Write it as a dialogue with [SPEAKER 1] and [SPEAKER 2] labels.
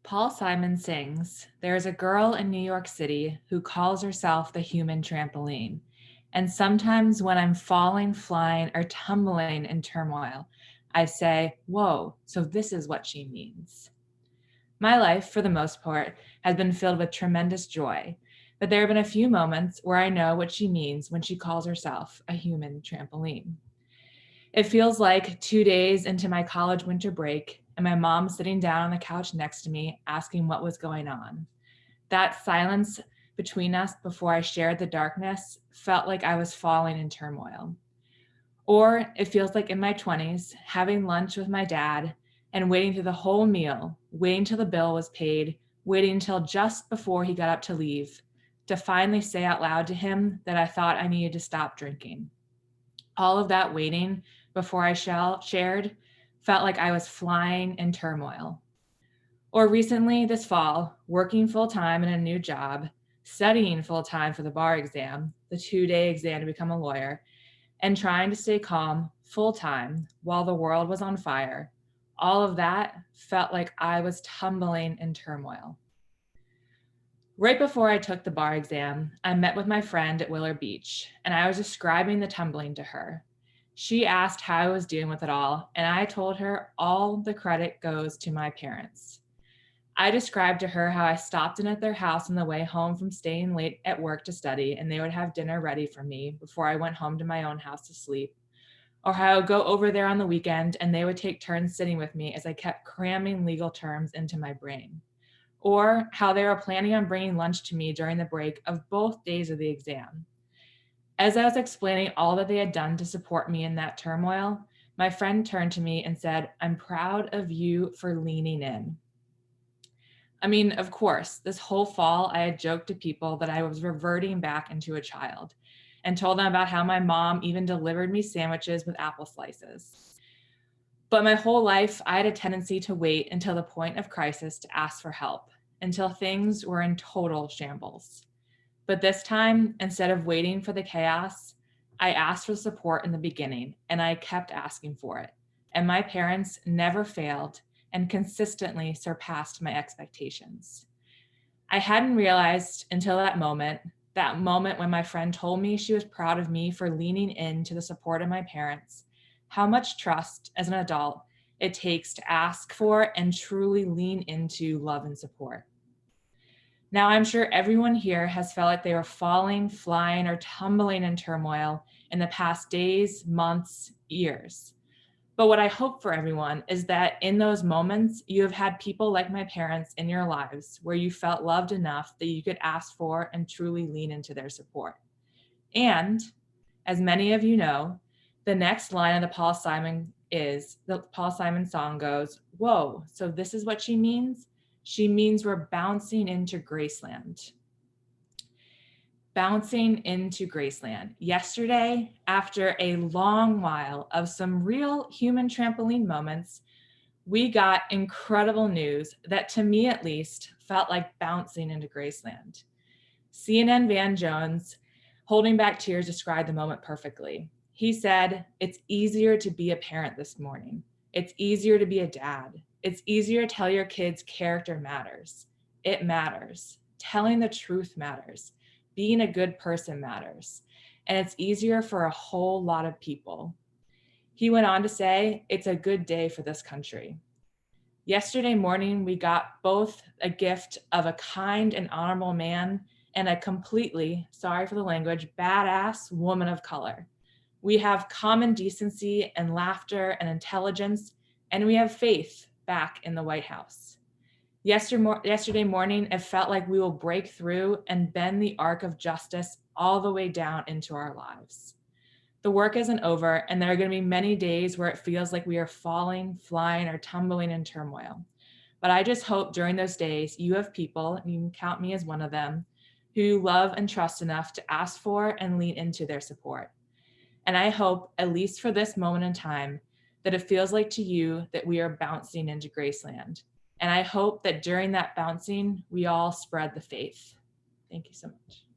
[SPEAKER 1] Paul Simon sings, "There is a girl in New York City who calls herself the human trampoline. And sometimes when I'm falling, flying, or tumbling in turmoil, I say, whoa, so this is what she means." My life, for the most part, has been filled with tremendous joy, but there have been a few moments where I know what she means when she calls herself a human trampoline. It feels like 2 days into my college winter break, and my mom sitting down on the couch next to me asking what was going on. That silence between us before I shared the darkness felt like I was falling in turmoil. Or it feels like in my 20s, having lunch with my dad and waiting through the whole meal, waiting till the bill was paid, waiting until just before he got up to leave, to finally say out loud to him that I thought I needed to stop drinking. All of that waiting before I shared felt like I was flying in turmoil. Or recently this fall, working full time in a new job, studying full time for the bar exam, the 2-day exam to become a lawyer, and trying to stay calm full time while the world was on fire. All of that felt like I was tumbling in turmoil. Right before I took the bar exam, I met with my friend at Willard Beach, and I was describing the tumbling to her. She asked how I was doing with it all, and I told her all the credit goes to my parents. I described to her how I stopped in at their house on the way home from staying late at work to study, and they would have dinner ready for me before I went home to my own house to sleep. Or how I would go over there on the weekend and they would take turns sitting with me as I kept cramming legal terms into my brain. Or how they were planning on bringing lunch to me during the break of both days of the exam. As I was explaining all that they had done to support me in that turmoil, my friend turned to me and said, "I'm proud of you for leaning in." I mean, of course, this whole fall, I had joked to people that I was reverting back into a child and told them about how my mom even delivered me sandwiches with apple slices. But my whole life, I had a tendency to wait until the point of crisis to ask for help, until things were in total shambles. But this time, instead of waiting for the chaos, I asked for support in the beginning and I kept asking for it. And my parents never failed and consistently surpassed my expectations. I hadn't realized until that moment when my friend told me she was proud of me for leaning into the support of my parents, how much trust as an adult it takes to ask for and truly lean into love and support. Now, I'm sure everyone here has felt like they were falling, flying, or tumbling in turmoil in the past days, months, years. But what I hope for everyone is that in those moments, you have had people like my parents in your lives where you felt loved enough that you could ask for and truly lean into their support. And as many of you know, the next line of the Paul Simon song goes, "Whoa, so this is what she means? She means we're bouncing into Graceland." Bouncing into Graceland. Yesterday, after a long while of some real human trampoline moments, we got incredible news that, to me at least, felt like bouncing into Graceland. CNN Van Jones, holding back tears, described the moment perfectly. He said, "It's easier to be a parent this morning. It's easier to be a dad. It's easier to tell your kids character matters. It matters. Telling the truth matters. Being a good person matters. And it's easier for a whole lot of people." He went on to say, "It's a good day for this country." Yesterday morning, we got both a gift of a kind and honorable man and a completely, sorry for the language, badass woman of color. We have common decency and laughter and intelligence, and we have faith back in the White House. Yesterday morning, it felt like we will break through and bend the arc of justice all the way down into our lives. The work isn't over, and there are going to be many days where it feels like we are falling, flying, or tumbling in turmoil. But I just hope during those days you have people, and you can count me as one of them, who love and trust enough to ask for and lean into their support. And I hope, at least for this moment in time, that it feels like to you that we are bouncing into Graceland. And I hope that during that bouncing, we all spread the faith. Thank you so much.